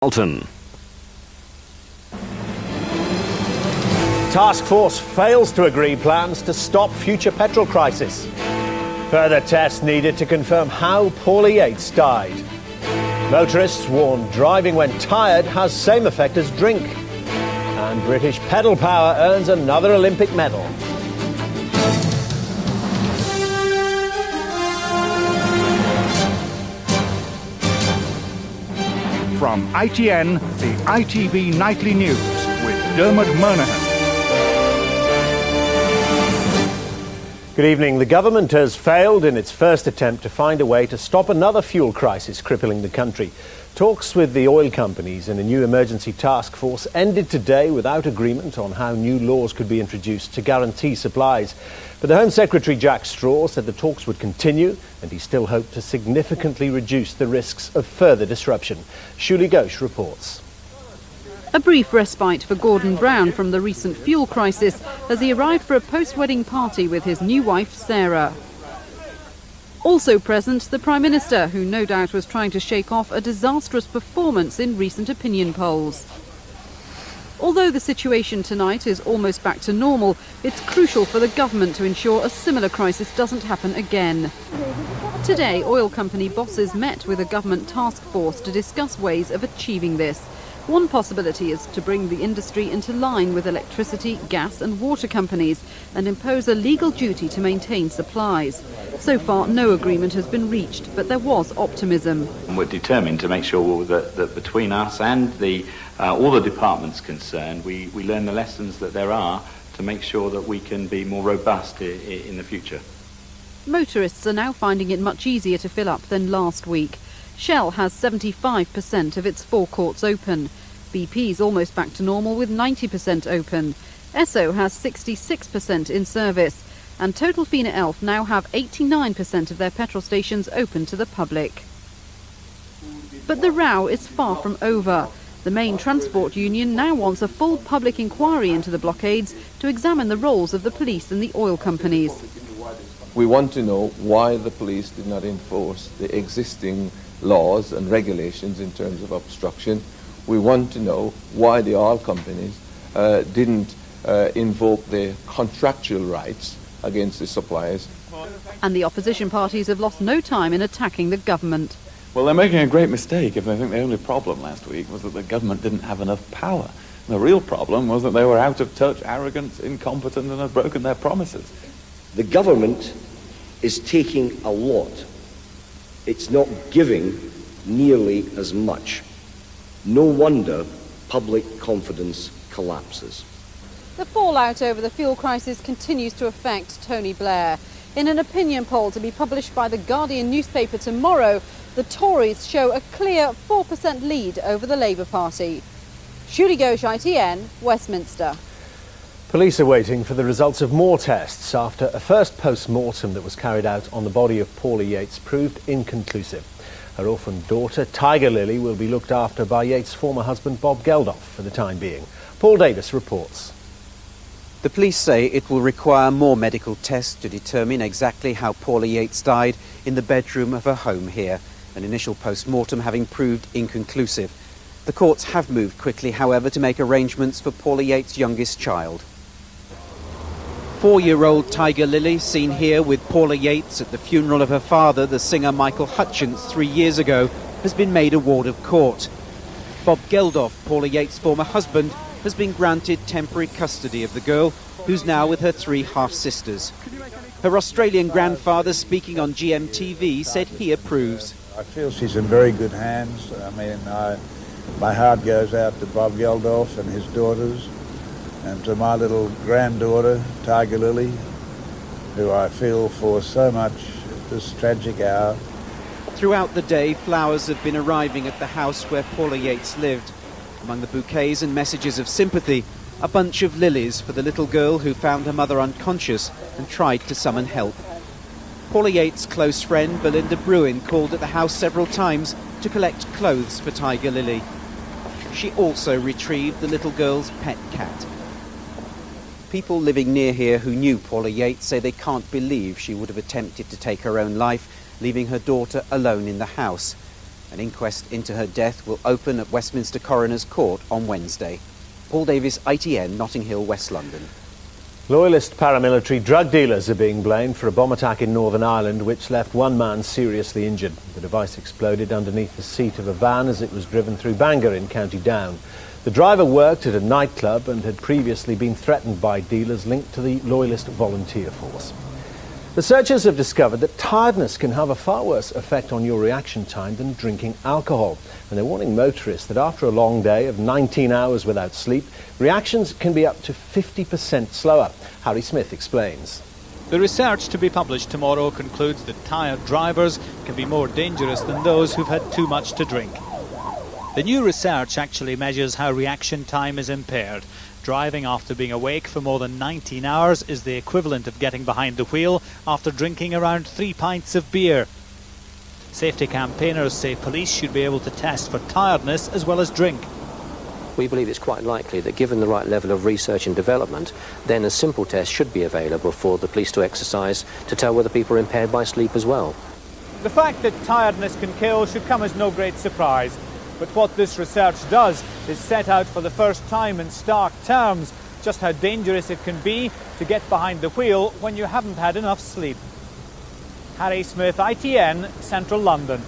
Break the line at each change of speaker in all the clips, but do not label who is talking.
Alton.
Task force fails to agree plans to stop future petrol crisis. Further tests needed to confirm how Paula Yates died. Motorists warn driving when tired has same effect as drink. And British pedal power earns another Olympic medal.
From ITN, the ITV Nightly News with Dermot Monahan.
Good evening. The government has failed in its first attempt to find a way to stop another fuel crisis crippling the country. Talks with the oil companies and a new emergency task force ended today without agreement on how new laws could be introduced to guarantee supplies. But the Home Secretary Jack Straw said the talks would continue and he still hoped to significantly reduce the risks of further disruption. Shuli Ghosh reports.
A brief respite for Gordon Brown from the recent fuel crisis as he arrived for a post-wedding party with his new wife, Sarah. Also present, the Prime Minister, who no doubt was trying to shake off a disastrous performance in recent opinion polls. Although the situation tonight is almost back to normal, it's crucial for the government to ensure a similar crisis doesn't happen again. Today, oil company bosses met with a government task force to discuss ways of achieving this. One possibility is to bring the industry into line with electricity, gas and water companies and impose a legal duty to maintain supplies. So far, no agreement has been reached, but there was optimism.
We're determined to make sure that between us and all the departments concerned, we learn the lessons that there are to make sure that we can be more robust in the future.
Motorists are now finding it much easier to fill up than last week. Shell has 75% of its forecourts open. BP's almost back to normal with 90% open. Esso has 66% in service. And Total Fina Elf now have 89% of their petrol stations open to the public. But the row is far from over. The main transport union now wants a full public inquiry into the blockades to examine the roles of the police and the oil companies.
We want to know why the police did not enforce the existing laws and regulations in terms of obstruction. We want to know why the oil companies didn't invoke their contractual rights against the suppliers.
And the opposition parties have lost no time in attacking the government.
Well, they're making a great mistake if they think the only problem last week was that the government didn't have enough power. The real problem was that they were out of touch, arrogant, incompetent, and had broken their promises.
The government is taking a lot. It's not giving nearly as much. No wonder public confidence collapses.
The fallout over the fuel crisis continues to affect Tony Blair. In an opinion poll to be published by the Guardian newspaper tomorrow, the Tories show a clear 4% lead over the Labour Party. Shuli Ghosh, ITN, Westminster.
Police are waiting for the results of more tests after a first post-mortem that was carried out on the body of Paula Yates proved inconclusive. Her orphaned daughter, Tiger Lily, will be looked after by Yates' former husband, Bob Geldof, for the time being. Paul Davis reports.
The police say it will require more medical tests to determine exactly how Paula Yates died in the bedroom of her home here, an initial post-mortem having proved inconclusive. The courts have moved quickly, however, to make arrangements for Paula Yates' youngest child. 4-year-old Tiger Lily, seen here with Paula Yates at the funeral of her father, the singer Michael Hutchence, 3 years ago, has been made a ward of court. Bob Geldof, Paula Yates' former husband, has been granted temporary custody of the girl, who's now with her 3 half-sisters. Her Australian grandfather, speaking on GMTV, said he approves.
I feel she's in very good hands. My heart goes out to Bob Geldof and his daughters, and to my little granddaughter, Tiger Lily, who I feel for so much at this tragic hour.
Throughout the day, flowers have been arriving at the house where Paula Yates lived. Among the bouquets and messages of sympathy, a bunch of lilies for the little girl who found her mother unconscious and tried to summon help. Paula Yates' close friend Belinda Bruin called at the house several times to collect clothes for Tiger Lily. She also retrieved the little girl's pet cat. People living near here who knew Paula Yates say they can't believe she would have attempted to take her own life, leaving her daughter alone in the house. An inquest into her death will open at Westminster Coroner's Court on Wednesday. Paul Davis, ITN, Notting Hill, West London.
Loyalist paramilitary drug dealers are being blamed for a bomb attack in Northern Ireland which left one man seriously injured. The device exploded underneath the seat of a van as it was driven through Bangor in County Down. The driver worked at a nightclub and had previously been threatened by dealers linked to the Loyalist volunteer force. Researchers have discovered that tiredness can have a far worse effect on your reaction time than drinking alcohol. And they're warning motorists that after a long day of 19 hours without sleep, reactions can be up to 50% slower. Harry Smith explains.
The research to be published tomorrow concludes that tired drivers can be more dangerous than those who've had too much to drink. The new research actually measures how reaction time is impaired. Driving after being awake for more than 19 hours is the equivalent of getting behind the wheel after drinking around 3 pints of beer. Safety campaigners say police should be able to test for tiredness as well as drink.
We believe it's quite likely that given the right level of research and development, then a simple test should be available for the police to exercise to tell whether people are impaired by sleep as well.
The fact that tiredness can kill should come as no great surprise. But what this research does is set out for the first time in stark terms just how dangerous it can be to get behind the wheel when you haven't had enough sleep. Harry Smith, ITN, Central London.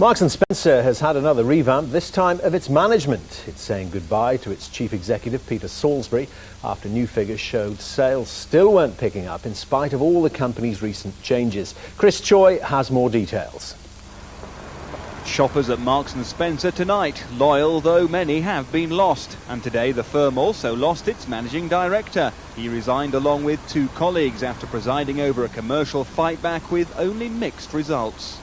Marks & Spencer has had another revamp, this time of its management. It's saying goodbye to its chief executive, Peter Salisbury, after new figures showed sales still weren't picking up in spite of all the company's recent changes. Chris Choi has more details.
Shoppers at Marks & Spencer tonight, loyal though many have been lost. And today the firm also lost its managing director. He resigned along with 2 colleagues after presiding over a commercial fight back with only mixed results.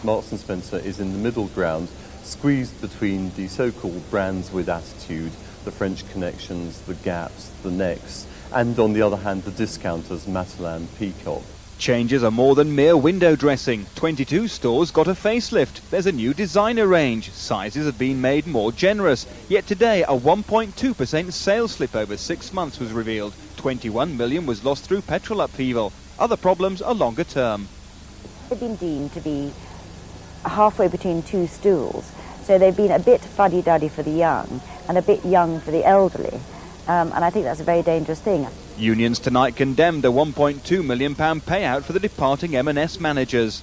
Marks & Spencer is in the middle ground, squeezed between the so-called brands with attitude, the French Connections, the Gaps, the Next, and on the other hand the discounters Matalan, Peacock.
Changes are more than mere window dressing. 22 stores got a facelift. There's a new designer range. Sizes have been made more generous. Yet today, a 1.2% sales slip over 6 months was revealed. 21 million was lost through petrol upheaval. Other problems are longer term.
They've been deemed to be halfway between 2 stools. So they've been a bit fuddy-duddy for the young and a bit young for the elderly. And I think that's a very dangerous thing.
Unions tonight condemned a £1.2 million payout for the departing M&S managers.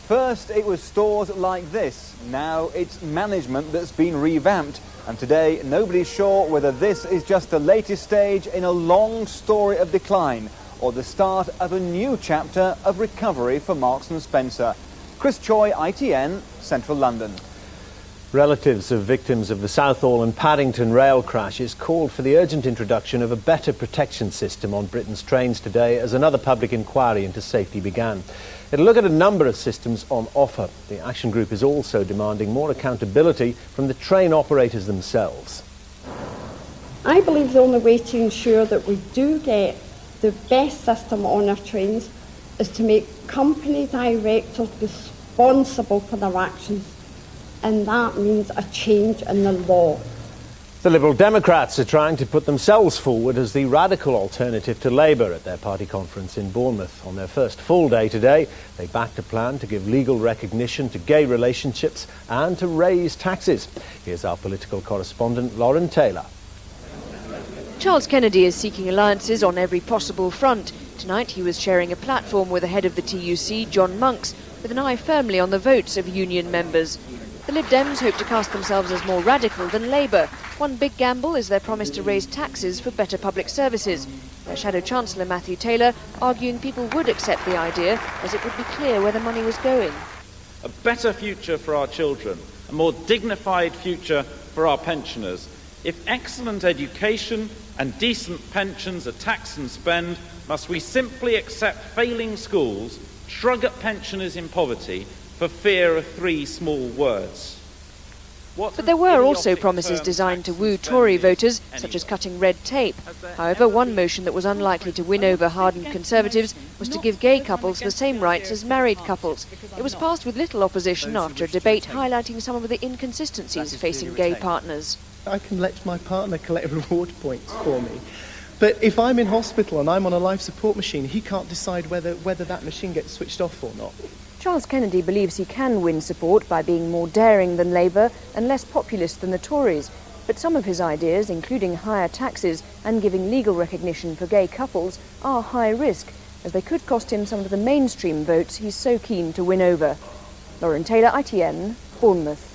First it was stores like this, now it's management that's been revamped, and today nobody's sure whether this is just the latest stage in a long story of decline or the start of a new chapter of recovery for Marks & Spencer. Chris Choi, ITN, Central London.
Relatives of victims of the Southall and Paddington rail crashes called for the urgent introduction of a better protection system on Britain's trains today as another public inquiry into safety began. It'll look at a number of systems on offer. The Action Group is also demanding more accountability from the train operators themselves.
I believe the only way to ensure that we do get the best system on our trains is to make company directors responsible for their actions. And that means a change in the law.
The Liberal Democrats are trying to put themselves forward as the radical alternative to Labour at their party conference in Bournemouth. On their first full day today, they backed a plan to give legal recognition to gay relationships and to raise taxes. Here's our political correspondent, Lauren Taylor.
Charles Kennedy is seeking alliances on every possible front. Tonight he was sharing a platform with the head of the TUC, John Monks, with an eye firmly on the votes of union members. The Lib Dems hope to cast themselves as more radical than Labour. One big gamble is their promise to raise taxes for better public services. Their Shadow Chancellor Matthew Taylor arguing people would accept the idea as it would be clear where the money was going.
A better future for our children, a more dignified future for our pensioners. If excellent education and decent pensions are tax and spend, must we simply accept failing schools, shrug at pensioners in poverty, for fear of 3 small words?
But there were also promises designed to woo Tory voters, such as cutting red tape. However, one motion that was unlikely to win over hardened Conservatives was to give gay couples the same rights as married couples. It was passed with little opposition after a debate highlighting some of the inconsistencies facing gay partners.
I can let my partner collect reward points for me. But if I'm in hospital and I'm on a life support machine, he can't decide whether that machine gets switched off or not.
Charles Kennedy believes he can win support by being more daring than Labour and less populist than the Tories. But some of his ideas, including higher taxes and giving legal recognition for gay couples, are high risk, as they could cost him some of the mainstream votes he's so keen to win over. Lauren Taylor, ITN, Bournemouth.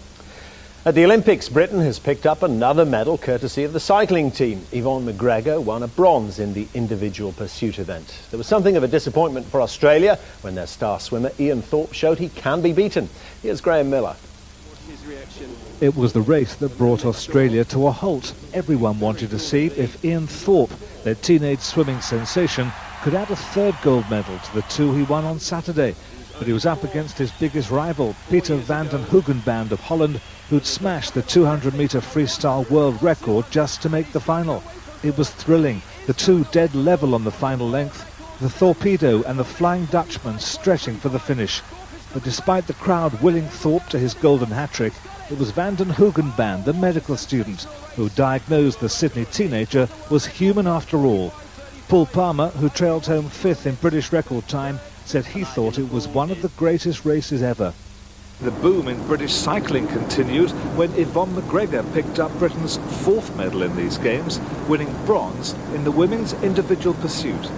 At the Olympics, Britain has picked up another medal courtesy of the cycling team. Yvonne McGregor won a bronze in the individual pursuit event. There was something of a disappointment for Australia when their star swimmer Ian Thorpe showed he can be beaten. Here's Graham Miller.
It was the race that brought Australia to a halt. Everyone wanted to see if Ian Thorpe, their teenage swimming sensation, could add a third gold medal to the two he won on Saturday. But he was up against his biggest rival, Peter van den Hoogenband of Holland, who'd smashed the 200-metre freestyle world record just to make the final. It was thrilling, the two dead level on the final length, the Torpedo and the Flying Dutchman stretching for the finish. But despite the crowd willing Thorpe to his golden hat-trick, it was van den Hoogenband, the medical student, who diagnosed the Sydney teenager was human after all. Paul Palmer, who trailed home fifth in British record time, said he thought it was one of the greatest races ever.
The boom in British cycling continued when Yvonne McGregor picked up Britain's fourth medal in these games, winning bronze in the women's individual pursuit.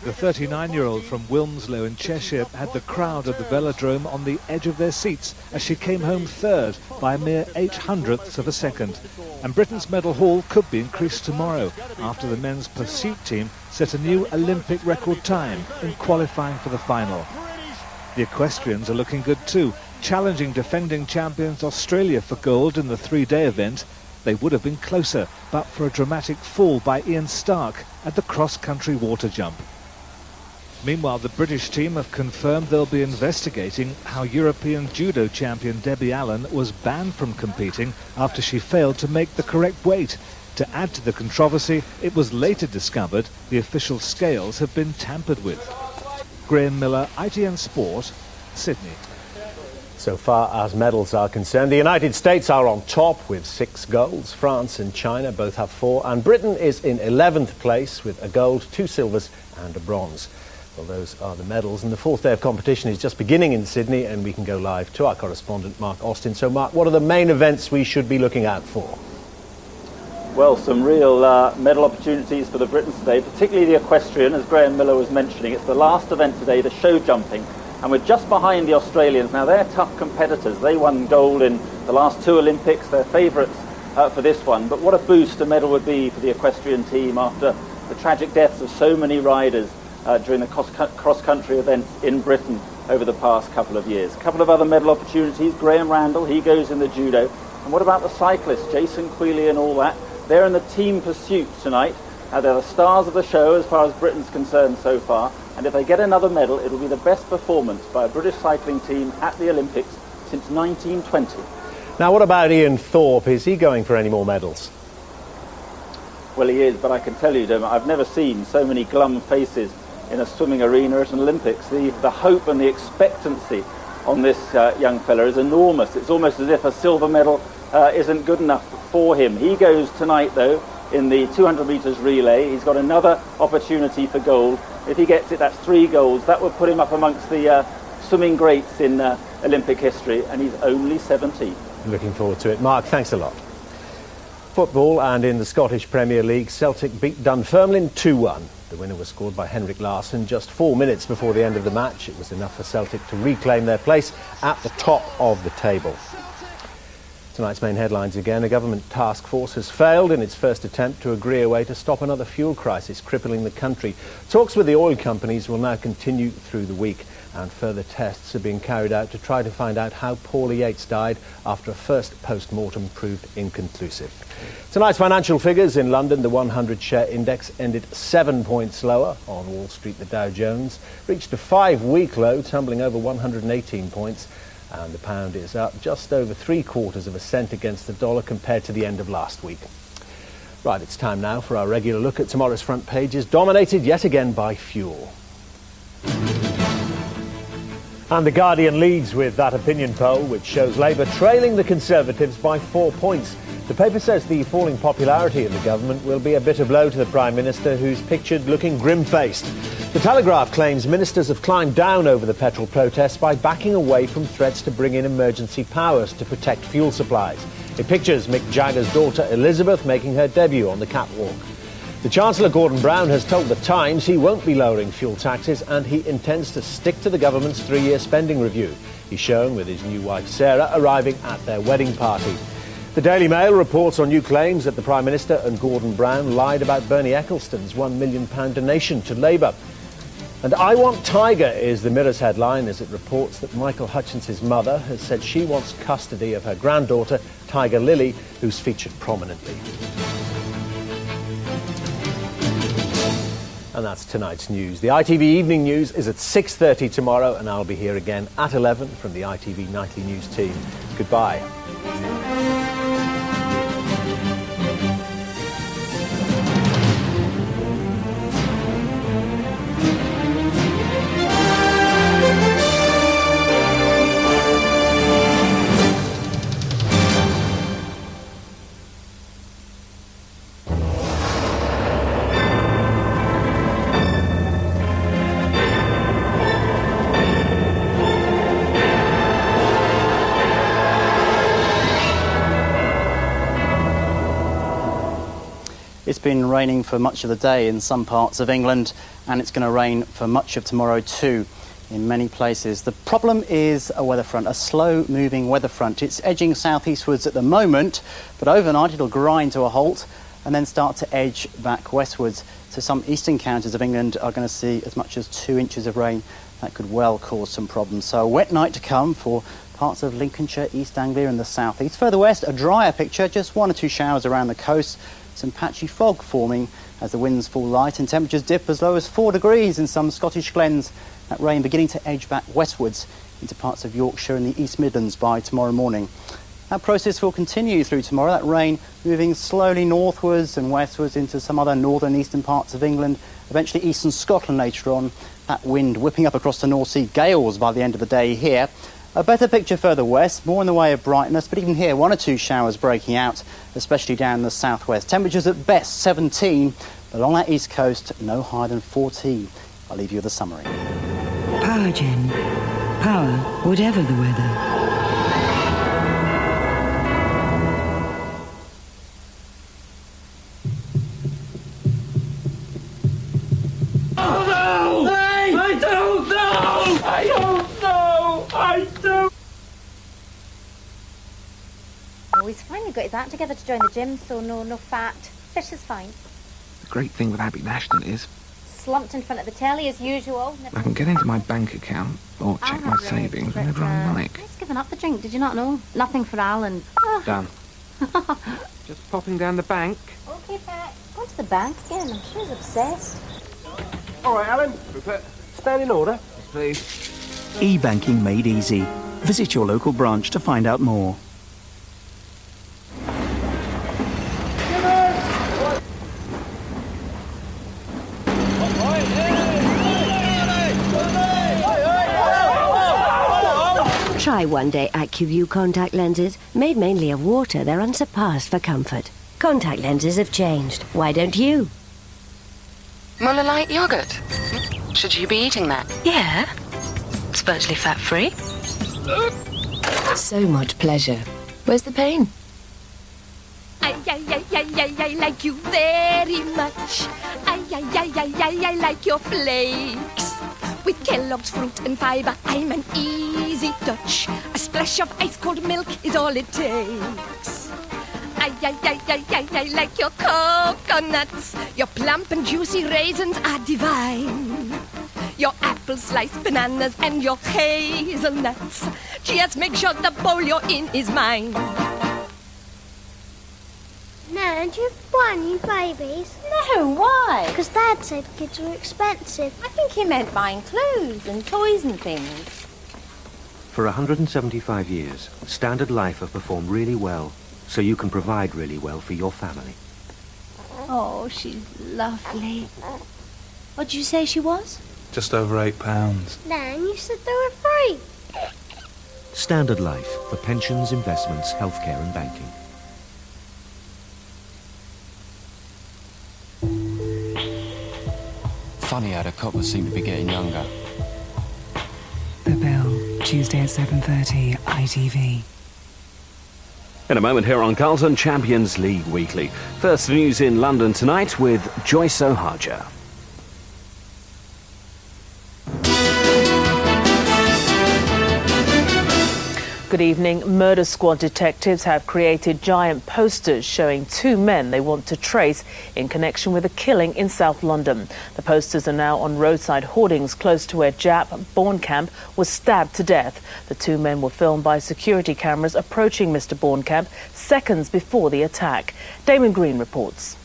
The 39-year-old from Wilmslow in Cheshire had the crowd at the velodrome on the edge of their seats as she came home third by a mere 0.08 of a second. And Britain's medal haul could be increased tomorrow after the men's pursuit team set a new Olympic record time in qualifying for the final. The equestrians are looking good too, challenging defending champions Australia for gold in the three-day event. They would have been closer, but for a dramatic fall by Ian Stark at the cross-country water jump. Meanwhile, the British team have confirmed they'll be investigating how European judo champion Debbie Allen was banned from competing after she failed to make the correct weight. To add to the controversy, it was later discovered the official scales have been tampered with. Graham Miller, ITN Sport, Sydney.
So far as medals are concerned, the United States are on top with 6 golds. France and China both have 4, and Britain is in 11th place with a gold, 2 silvers and a bronze. Well, those are the medals, and the fourth day of competition is just beginning in Sydney, and we can go live to our correspondent Mark Austin. So Mark, what are the main events we should be looking out for?
Well, some real medal opportunities for the Britons today, particularly the equestrian, as Graham Miller was mentioning. It's the last event today, the show jumping, and we're just behind the Australians. Now, they're tough competitors. They won gold in the last 2 Olympics. They're favourites for this one. But what a boost a medal would be for the equestrian team after the tragic deaths of so many riders during the cross-country events in Britain over the past couple of years. A couple of other medal opportunities. Graham Randall, he goes in the judo. And what about the cyclists, Jason Queally and all that? They're in the team pursuit tonight. They're the stars of the show as far as Britain's concerned so far. And if they get another medal, it'll be the best performance by a British cycling team at the Olympics since 1920.
Now, what about Ian Thorpe? Is he going for any more medals?
Well, he is, but I can tell you, Dermot, I've never seen so many glum faces in a swimming arena at an Olympics. The hope and the expectancy on this young fella is enormous. It's almost as if a silver medal isn't good enough for him. He goes tonight, though, in the 200 metres relay. He's got another opportunity for gold. If he gets it, that's 3 golds. That would put him up amongst the swimming greats in Olympic history, and he's only 17.
Looking forward to it. Mark, thanks a lot. Football, and in the Scottish Premier League, Celtic beat Dunfermline 2-1. The winner was scored by Henrik Larsson just 4 minutes before the end of the match. It was enough for Celtic to reclaim their place at the top of the table. Tonight's main headlines again. A government task force has failed in its first attempt to agree a way to stop another fuel crisis crippling the country. Talks with the oil companies will now continue through the week, and further tests are being carried out to try to find out how Paula Yates died after a first post-mortem proved inconclusive. Tonight's financial figures in London. The 100 share index ended 7 points lower. On Wall Street, the Dow Jones reached a 5-week low, tumbling over 118 points. And the pound is up just over 0.75 cents against the dollar compared to the end of last week. Right, it's time now for our regular look at tomorrow's front pages, dominated yet again by fuel. And The Guardian leads with that opinion poll, which shows Labour trailing the Conservatives by 4 points. The paper says the falling popularity of the government will be a bitter blow to the Prime Minister, who's pictured looking grim-faced. The Telegraph claims ministers have climbed down over the petrol protests by backing away from threats to bring in emergency powers to protect fuel supplies. It pictures Mick Jagger's daughter Elizabeth making her debut on the catwalk. The Chancellor Gordon Brown has told The Times he won't be lowering fuel taxes and he intends to stick to the government's 3-year spending review. He's shown with his new wife Sarah arriving at their wedding party. The Daily Mail reports on new claims that the Prime Minister and Gordon Brown lied about Bernie Ecclestone's £1 million donation to Labour. And I Want Tiger is the Mirror's headline as it reports that Michael Hutchins' mother has said she wants custody of her granddaughter, Tiger Lily, who's featured prominently. And that's tonight's news. The ITV Evening News is at 6:30 tomorrow, and I'll be here again at 11 from the ITV Nightly News team. Goodbye.
It's been raining for much of the day in some parts of England, and it's going to rain for much of tomorrow too in many places. The problem is a weather front, a slow-moving weather front. It's edging southeastwards at the moment, but overnight it'll grind to a halt and then start to edge back westwards. So some eastern counties of England are going to see as much as 2 inches of rain. That could well cause some problems. So a wet night to come for parts of Lincolnshire, East Anglia and the southeast. Further west, a drier picture, just 1 or 2 showers around the coast. Some patchy fog forming as the winds fall light and temperatures dip as low as 4 degrees in some Scottish glens. That rain beginning to edge back westwards into parts of Yorkshire and the East Midlands by tomorrow morning. That process will continue through tomorrow, that rain moving slowly northwards and westwards into some other northern eastern parts of England, eventually eastern Scotland later on. That wind whipping up across the North Sea, gales by the end of the day here. A better picture further west, more in the way of brightness, but even here 1 or 2 showers breaking out, especially down the southwest. Temperatures at best 17, but along that east coast no higher than 14. I'll leave you with a summary.
Power Gen. Power, whatever the weather.
He's finally got his act together to join the gym, so no fat. Fish is fine.
The great thing with Abbey Ashton is
Slumped in front of the telly as usual.
I can get into my bank account or check my savings whenever I like.
He's given up the drink, did you not know? Nothing for Alan.
Done. Just popping down the bank.
Okay, Pat. Going to the bank again. I'm sure he's obsessed.
All right, Alan. Stand in order.
Please.
E-banking made easy. Visit your local branch to find out more.
Try One Day AccuView contact lenses. Made mainly of water, they're unsurpassed for comfort. Contact lenses have changed. Why don't you?
Muller Light yogurt. Should you be eating that?
Yeah. It's virtually fat-free. So much pleasure. Where's the pain?
I like you very much. I like your flakes. With Kellogg's fruit and fibre, I'm an easy touch. A splash of ice-cold milk is all it takes. I like your coconuts. Your plump and juicy raisins are divine. Your apple sliced bananas and your hazelnuts. Just make sure the bowl you're in is mine.
No, do you want any babies?
No, why?
Because Dad said kids were expensive.
I think he meant buying clothes and toys and things.
For 175 years, Standard Life have performed really well, so you can provide really well for your family.
Oh, she's lovely. What did you say she was?
Just over £8.
Nan, you said they were free.
Standard Life for pensions, investments, healthcare and banking.
funny how the coppers seem to be getting younger.
The Bell, Tuesday at 7:30, ITV.
In a moment here on Carlton Champions League Weekly. First news in London tonight with Joyce O'Haja.
Good evening. Murder Squad detectives have created giant posters showing two men they want to trace in connection with a killing in South London. The posters are now on roadside hoardings close to where Jaap Bornkamp was stabbed to death. The two men were filmed by security cameras approaching Mr. Bornkamp seconds before the attack. Damon Green reports.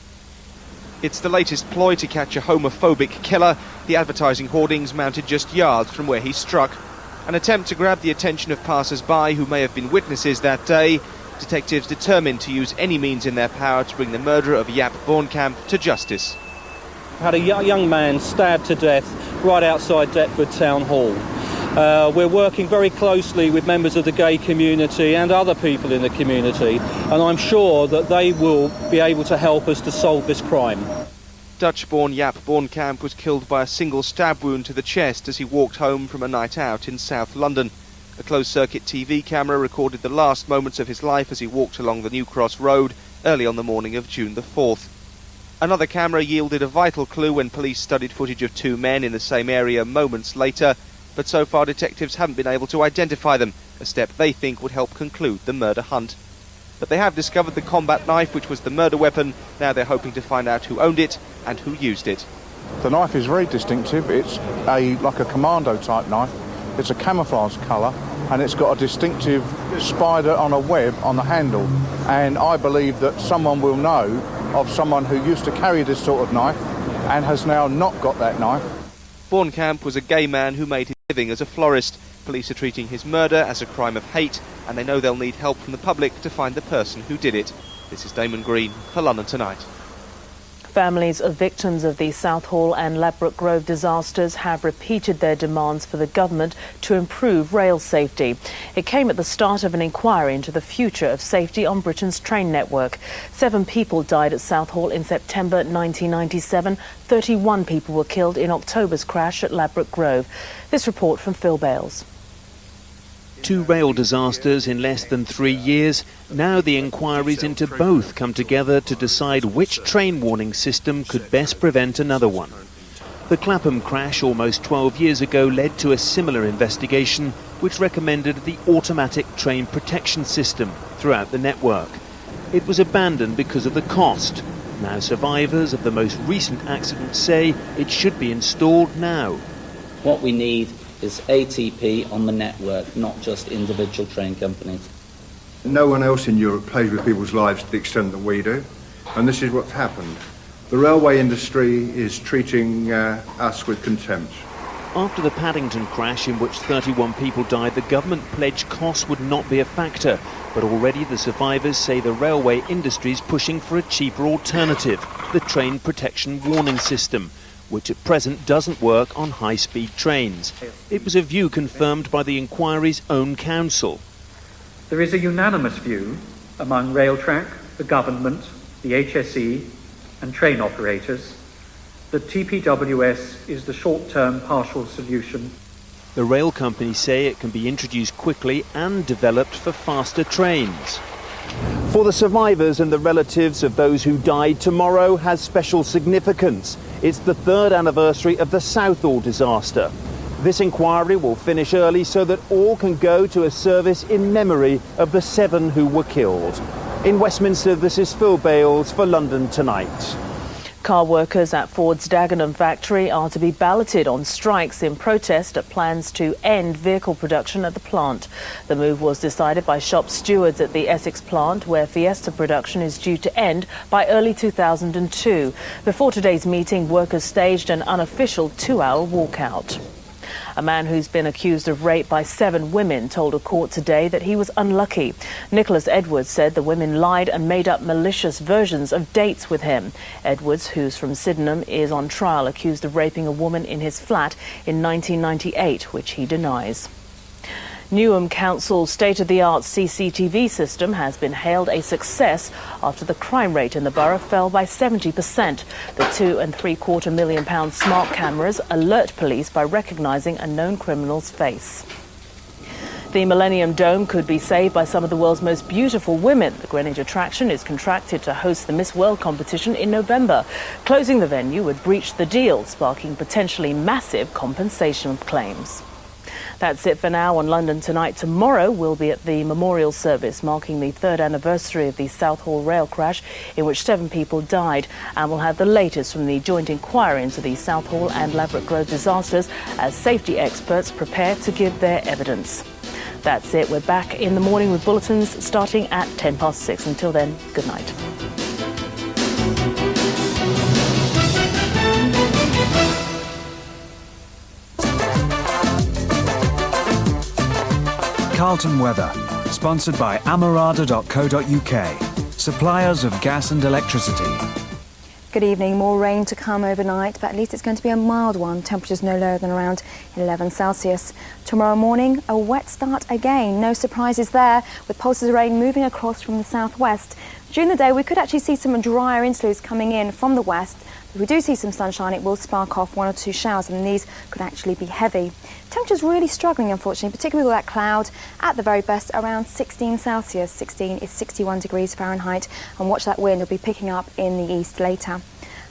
It's the latest ploy to catch a homophobic killer. The advertising hoardings mounted just yards from where he struck. An attempt to grab the attention of passers-by who may have been witnesses that day. Detectives determined to use any means in their power to bring the murderer of Jaap Bornkamp to justice.
Had a young man stabbed to death right outside Deptford Town Hall. We're working very closely with members of the gay community and other people in the community, and I'm sure that they will be able to help us to solve this crime.
Dutch-born Jaap Bornkamp was killed by a single stab wound to the chest as he walked home from a night out in South London. A closed-circuit TV camera recorded the last moments of his life as he walked along the New Cross Road early on the morning of June the 4th. Another camera yielded a vital clue when police studied footage of two men in the same area moments later, but so far detectives haven't been able to identify them, a step they think would help conclude the murder hunt. But they have discovered the combat knife which was the murder weapon. Now they're hoping to find out who owned it and who used it.
The knife is very distinctive. It's like a commando type knife. It's a camouflage colour and it's got a distinctive spider on a web on the handle. And I believe that someone will know of someone who used to carry this sort of knife and has now not got that knife.
Bornkamp was a gay man who made his living as a florist. Police are treating his murder as a crime of hate, and they know they'll need help from the public to find the person who did it. This is Damon Green for London Tonight.
Families of victims of the Southall and Ladbroke Grove disasters have repeated their demands for the government to improve rail safety. It came at the start of an inquiry into the future of safety on Britain's train network. 7 people died at Southall in September 1997. 31 people were killed in October's crash at Ladbroke Grove. This report from Phil Bales.
2 rail disasters in less than 3 years. Now the inquiries into both come together to decide which train warning system could best prevent another one. The Clapham crash almost 12 years ago led to a similar investigation which recommended the automatic train protection system throughout the network. It was abandoned because of the cost. Now survivors of the most recent accident say it should be installed now.
What we need is ATP on the network, not just individual train companies.
No one else in Europe plays with people's lives to the extent that we do, and this is what's happened. The railway industry is treating us with contempt.
After the Paddington crash, in which 31 people died, the government pledged costs would not be a factor. But already the survivors say the railway industry is pushing for a cheaper alternative, the train protection warning system, which at present doesn't work on high-speed trains. It was a view confirmed by the inquiry's own counsel.
There is a unanimous view among Railtrack, the government, the HSE and train operators that TPWS is the short-term partial solution.
The rail companies say it can be introduced quickly and developed for faster trains. For the survivors and the relatives of those who died, tomorrow has special significance. It's the 3rd anniversary of the Southall disaster. This inquiry will finish early so that all can go to a service in memory of the 7 who were killed. In Westminster, this is Phil Bales for London Tonight.
Car workers at Ford's Dagenham factory are to be balloted on strikes in protest at plans to end vehicle production at the plant. The move was decided by shop stewards at the Essex plant, where Fiesta production is due to end by early 2002. Before today's meeting, workers staged an unofficial 2-hour walkout. A man who's been accused of rape by 7 women told a court today that he was unlucky. Nicholas Edwards said the women lied and made up malicious versions of dates with him. Edwards, who's from Sydenham, is on trial accused of raping a woman in his flat in 1998, which he denies. Newham Council's state-of-the-art CCTV system has been hailed a success after the crime rate in the borough fell by 70%. The £2.75 million smart cameras alert police by recognising a known criminal's face. The Millennium Dome could be saved by some of the world's most beautiful women. The Greenwich attraction is contracted to host the Miss World competition in November. Closing the venue would breach the deal, sparking potentially massive compensation claims. That's it for now on London Tonight. Tomorrow we'll be at the memorial service marking the 3rd anniversary of the Southall rail crash in which 7 people died, and we'll have the latest from the joint inquiry into the Southall and Laverick Grove disasters as safety experts prepare to give their evidence. That's it. We're back in the morning with bulletins starting at 6:10. Until then, good night.
Carlton Weather, sponsored by Amarada.co.uk, suppliers of gas and electricity.
Good evening. More rain to come overnight, but at least it's going to be a mild one. Temperatures no lower than around 11 Celsius. Tomorrow morning, a wet start again. No surprises there, with pulses of rain moving across from the southwest. During the day, we could actually see some drier inflows coming in from the west. If we do see some sunshine, it will spark off 1 or 2 showers, and these could actually be heavy. Temperatures really struggling, unfortunately, particularly with that cloud. At the very best, around 16 Celsius. 16 is 61 degrees Fahrenheit. And watch that wind, it'll be picking up in the east later.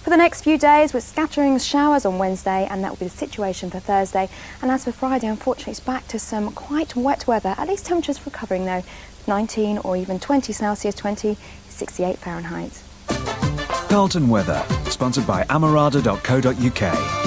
For the next few days, with scattering showers on Wednesday, and that will be the situation for Thursday. And as for Friday, unfortunately, it's back to some quite wet weather. At least temperatures recovering, though. 19 or even 20 Celsius, 20 is 68 Fahrenheit.
Carlton Weather, sponsored by Amarada.co.uk.